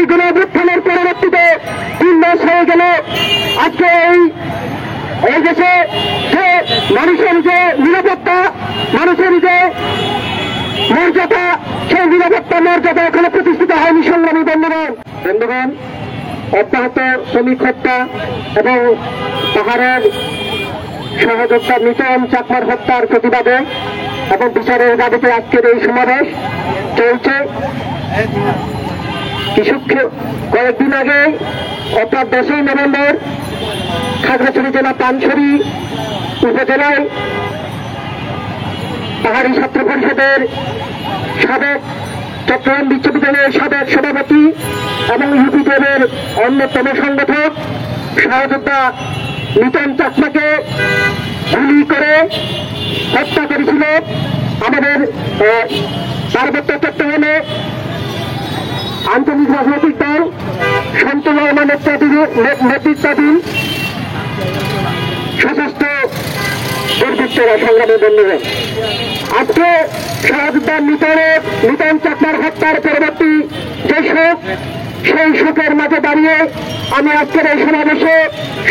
জুলাই গণঅভ্যুত্থানের পরবর্তীতে 3 মাস হয়ে গেল। আজকে এই দেশে যে মানুষের যে নিরাপত্তা, মানুষের যে মর্যাদা, সেই নিরাপত্তা মর্যাদা এখনো প্রতিষ্ঠিত হয়নি। সংগ্রামী বন্ধুগণ, অব্যাহত শ্রমিক হত্যা এবং পাহাড়ের সহযোদ্ধা মিটন চাকমার হত্যার প্রতিবাদে এবং বিচারের দাবিতে আজকের এই সমাবেশ চলছে। কয়েকদিন আগে অর্থাৎ 10ই নভেম্বর খাগড়াছড়ি জেলা পানছড়ি উপজেলায় পাহাড়ি ছাত্র পরিষদের সাবেক চট্টগ্রাম বিশ্ববিদ্যালয়ের সাবেক সভাপতি এবং ইউপিডিএফের অন্যতম সংগঠক সহযোদ্ধা মিটন চাকমাকে গুলি করে হত্যা করেছিল আমাদের পার্বত্য চট্টগ্রামে আঞ্চলিক রাজনৈতিক দল শামসুল রহমান নেতৃত্বাধীন সশস্ত্র দুর্বৃত্তরা। সংগ্রামী বন্ধুগণ, আজকে সহযোদ্ধা মিটন চাকমার হত্যার পরবর্তী যে শোক, সেই শোকের মাঝে দাঁড়িয়ে আমি আজকের এই সমাবেশে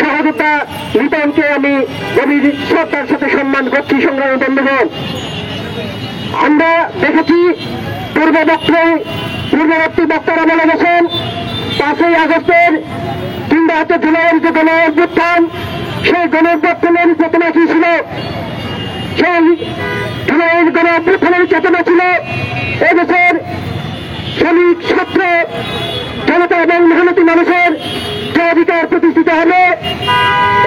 সহযোদ্ধা মিটনকে আমি গভীর শ্রদ্ধার সাথে সম্মান করছি। সংগ্রামী বন্ধুগণ, আমরা দেখেছি পূর্ববর্তী বক্তারা বলে গেছেন 5ই আগস্টের কিংবা জুলাইয়ের যে গণঅভ্যুত্থান, সেই গণঅভ্যুত্থানের চেতনা কি ছিল? সেই জুলাইয়ের গণঅভ্যুত্থানের চেতনা ছিল এদেশের শ্রমিক, ছাত্র, জনতা এবং মেহনতি মানুষের যে অধিকার প্রতিষ্ঠিত হবে,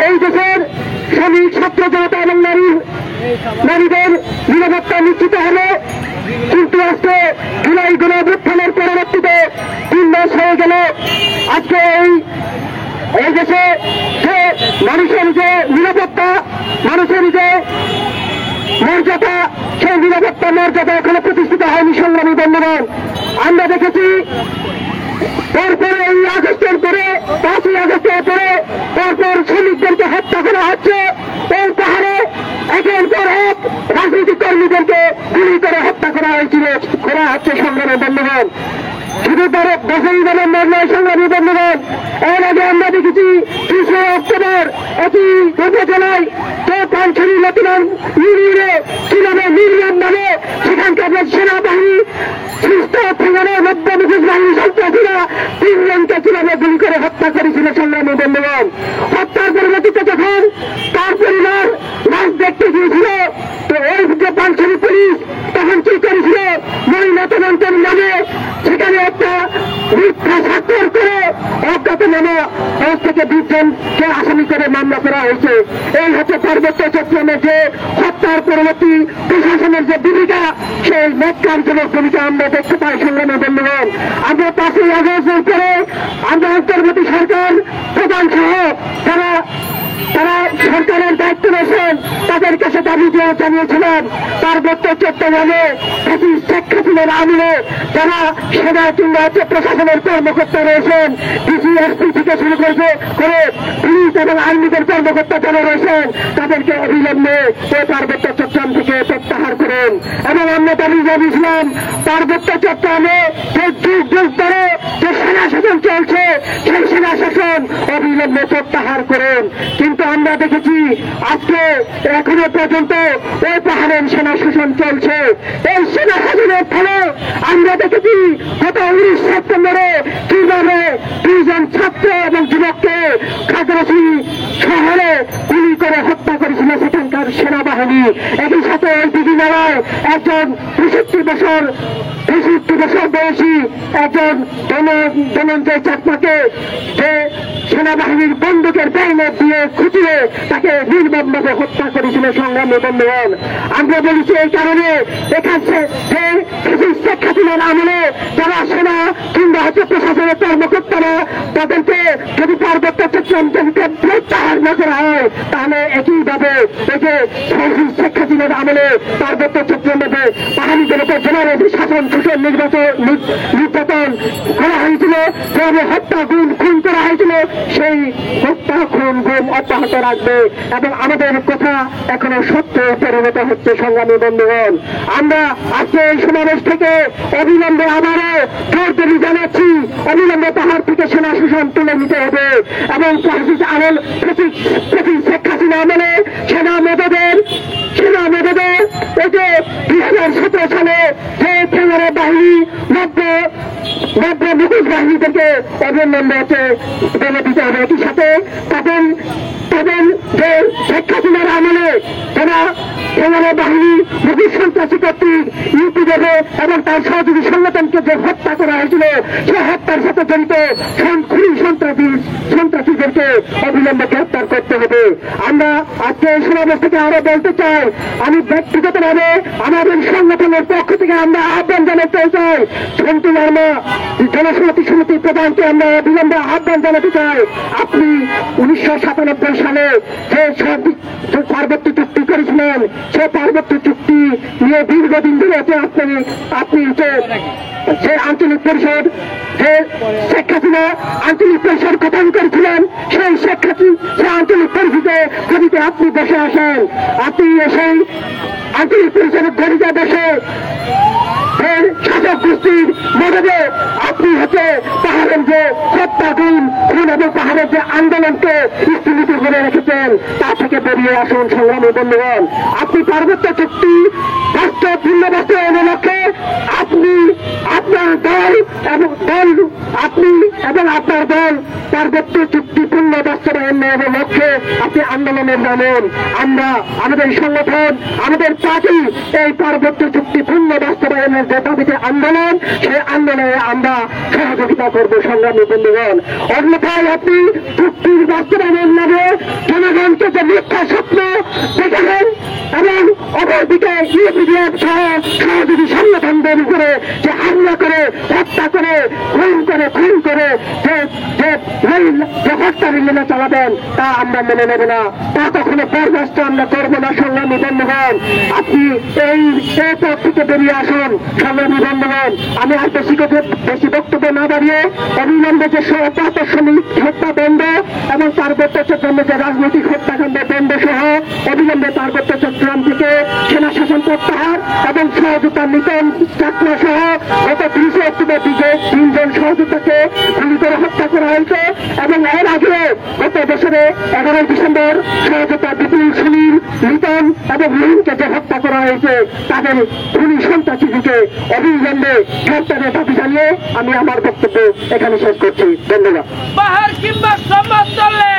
এই দেশের শ্রমিক, ছাত্র, জনতা এবং নারীদের নিরাপত্তা নিশ্চিত হবে। কিন্তু আজকে জুলাই গণঅভ্যুত্থানের পরবর্তীতে 3 মাস হয়ে গেল। আজকে এই দেশে যে মানুষের যে নিরাপত্তা, মানুষের যে মর্যাদা, সেই নিরাপত্তা মর্যাদা এখনো প্রতিষ্ঠিত হয়নি। সংগ্রামী বন্ধুগণ, আমরা দেখেছি পরপর এই আগস্টের পরে 5ই আগস্টের পরে পরপর শ্রমিকদেরকে হত্যা করা হচ্ছে। এই পাহাড়ে একের পর এক রাজনৈতিক কর্মীদেরকে গুলি করে হত্যা করা হচ্ছে। সংগ্রামী বন্ধুগণ, শুধু 10ই নভেম্বর নয়, সংগ্রামী বন্ধুগণ, এর আগে আমরা দেখেছি 30 অক্টোবর একই উপজেলায় পানছড়ি লতিরাম ইউনিয়নে কিভাবে নির্যাতন নামে সেখানকার সেনাবাহিনী সুস্থ থানার মধ্যে মুখোশ বাহিনী সন্ত্রাসীরা 3 জনকে কিভাবে গুলি করে হত্যা করেছিল। সংগ্রামী বন্ধুগণ, হত্যার পরবর্তীতে যখন তার পরিবার লাশ দেখতে গিয়েছিল, তো ওই যে পানছড়ি পুলিশ তখন কি করেছিল? মহিলা তদন্তের নামে সেখানে একটা মিথ্যা স্বাক্ষর করে অজ্ঞাত নামে 10 থেকে 20 জনকে আসামি করে মামলা করা হয়েছে। এই হচ্ছে পার্বত্য চট্টগ্রামের যে হত্যার পরবর্তী প্রশাসনের যে ভূমিকা, সেই ন্যাক্কারজনক ভূমিকা আমরা দেখতে পাই। সংগ্রামী বন্ধুগণ, আমরা 5ই আগস্টের পরে আমরা অন্তর্বর্তী সরকার প্রধান সহ তারা সরকারের দায়িত্ব নিয়েছেন, তাদের কাছে দাবি জানিয়েছিলেন পার্বত্য চট্টগ্রামে শেখ হাসিনার আমলে যারা সেনা কিংবা প্রশাসনের কর্মকর্তা রয়েছেন, ডিসি-এসপি থেকে শুরু করে পুলিশ এবং আর্মিদের কর্মকর্তা যারা রয়েছেন, তাদেরকে অবিলম্বে এই পার্বত্য চট্টগ্রাম থেকে প্রত্যাহার করেন। এবং আমরা দাবি জানিয়েছিলাম পার্বত্য চট্টগ্রামে যে যুগ ধরে যে সেনা শাসন চলছে, সেই সেনা শাসন অবিলম্বে প্রত্যাহার করেন। কিন্তু আমরা দেখেছি আজকে এখনো পর্যন্ত ওই পাহাড়ের সেনা শাসন চলছে। এই সেনা শাসনের ফলে আমরা দেখেছি গত 19 সেপ্টেম্বরে কিভাবে 2 জন ছাত্র এবং যুবককে খাগড়াছড়ি শহরে গুলি করে হত্যা করেছিল সেখানকার সেনাবাহিনী। একই সাথে ওই দিঘিনালায় একজন 65 বছর বয়সী একজন ধনঞ্জয় চাকমাকে যে সেনাবাহিনীর বন্দুকের ব্যানেট দিয়ে খুঁটিয়ে তাকে নির্মমভাবে হত্যা করেছিল। সংগ্রামী বন্ধুগণ, আমরা বলেছি এই কারণে এখানে যে শেখ হাসিনার আমলে যারা সেনা কিংবা প্রশাসনের কর্মকর্তারা তাদেরকে যদি পার্বত্য চট্টগ্রামকে প্রত্যাহার না করা হয়, তাহলে একইভাবে এই যে শেখ হাসিনার আমলে পার্বত্য চট্টগ্রামে পাহাড়িদের উপর জেনারেল শাসন শোষণ নির্যাতন করা হয়েছিল, যেভাবে হত্যা খুন করা হয়েছিল, সেই হত্যা খুন গুম অব্যাহত রাখবে এবং আমাদের কথা এখনো সত্য পরিণত হচ্ছে। সংগ্রামী বন্ধুগণ, আমরা আজকে এই সমাবেশ থেকে অবিলম্বে আবারও জোর দাবি জানাচ্ছি অবিলম্বে পাহাড় থেকে সেনা শাসন তুলে নিতে হবে এবং শেখ হাসিনা আমলে সেনা মেধাদের এই যে 2017 সালে যে সেনারা বাহিনী নব্য মুখোশ বাহিনীদেরকে অবিলম্বে বেলে দিতে হবে। একই সাথে তাদের যে শেখ হাসিনার আমলে যারা সেনারা বাহিনী মুখোশ সন্ত্রাসী কর্তৃক ইউপিদেরকে এবং তার সহযোগী সংগঠনকে যে হত্যা করা হয়েছিল সে হত্যার সাথে জড়িত খুনি সন্ত্রাসীদেরকে অবিলম্বে গ্রেপ্তার করতে হবে। আমরা আজকে এই সমাবেশ থেকে আরো বলতে চাই, আমি ব্যক্তিগতভাবে আমাদের সংগঠনের পক্ষ থেকে আমরা আহ্বান জানাতে চাই, সন্তু বর্মা জনসংহতি সমিতির প্রধানকে আমরা অবিলম্বে আহ্বান জানাতে চাই, আপনি 1997 সালে যে পার্বত্য চুক্তি করেছিলেন সে পার্বত্য চুক্তি নিয়ে দীর্ঘদিন ধরে আপনি যে আঞ্চলিক পরিষদ যে শেখ হাসিনা আঞ্চলিক পরিষদ গঠন করেছিলেন সেই আঞ্চলিক পরিষদে যদি আপনি বসে আসেন, আপনি সেই আঞ্চলিক পরিষদের গড়িতে বসে শাসক গোষ্ঠীর মদদে আপনি পাহাড়ের যে হত্যা খুন এবং পাহাড়ের যে আন্দোলনকে স্থগিত করে রেখেছেন তা থেকে বেরিয়ে আসুন সংগ্রামী বন্ধুগণ। আপনি পার্বত্য চুক্তি পূর্ণ বাস্তবায়নের লক্ষ্যে আপনার দল আপনার দল পার্বত্য চুক্তি পূর্ণ বাস্তবায়নের লক্ষ্যে আপনি আন্দোলনের নামুন। আমরা আমাদের সংগঠন আমাদের পার্টি এই পার্বত্য চুক্তি পূর্ণ বাস্তবায়নের যে দাবিতে আন্দোলন সেই আন্দোলনে আমরা সহযোগিতা করবো সংগ্রামী বন্ধুগণ। অন্যথায় আপনি চুক্তির বাস্তবায়নের নামে জনগণকে যে মিথ্যা স্বপ্ন দেখাবেন এবং অপরদিকে ইউপিডিএফ সহ সহযোগী সংগঠনদের উপরে যে হামলা করে হত্যা করে খুন করে যে হত্যা লীলা চালাবেন তা আমরা মেনে নেব না, তা কখনো বরদাস্ত আমরা করবো না সংগ্রামী বন্ধুগণ। আপনি এই পথ থেকে বেরিয়ে আসুন সংগ্রামী বন্ধুগণ। আমি আর বেশি বক্তব্য না দাঁড়িয়ে অবিলম্বে যে প্রাতঃশ্রমিক হত্যা বন্ধ এবং পার্বত্য চট্টগ্রামে যে রাজনৈতিক হত্যাকাণ্ড বন্ধ সহ অবিলম্বে পার্বত্য চট্টগ্রাম থেকে সেনা শাসন প্রত্যাহার এবং সহযোগিতার নিতন চাকমা সহ গত 30 অক্টোবর দিকে 3 জন সহযোগিতাকে গুলি করে হত্যা করা হয়েছে এবং এর আগে গত বছরে 11 ডিসেম্বর সহযোগিতা বিপুল সুনীল লিটন এবং রুহিনকে যে হত্যা করা হয়েছে তাদের খুনি সন্ত্রাসীকে অবিলম্বে গ্রেপ্তারের দাবি জানিয়ে আমি আমার বক্তব্য এখানে শেষ করছি। ধন্যবাদ। পাহাড় কিংবা সমান্তরালে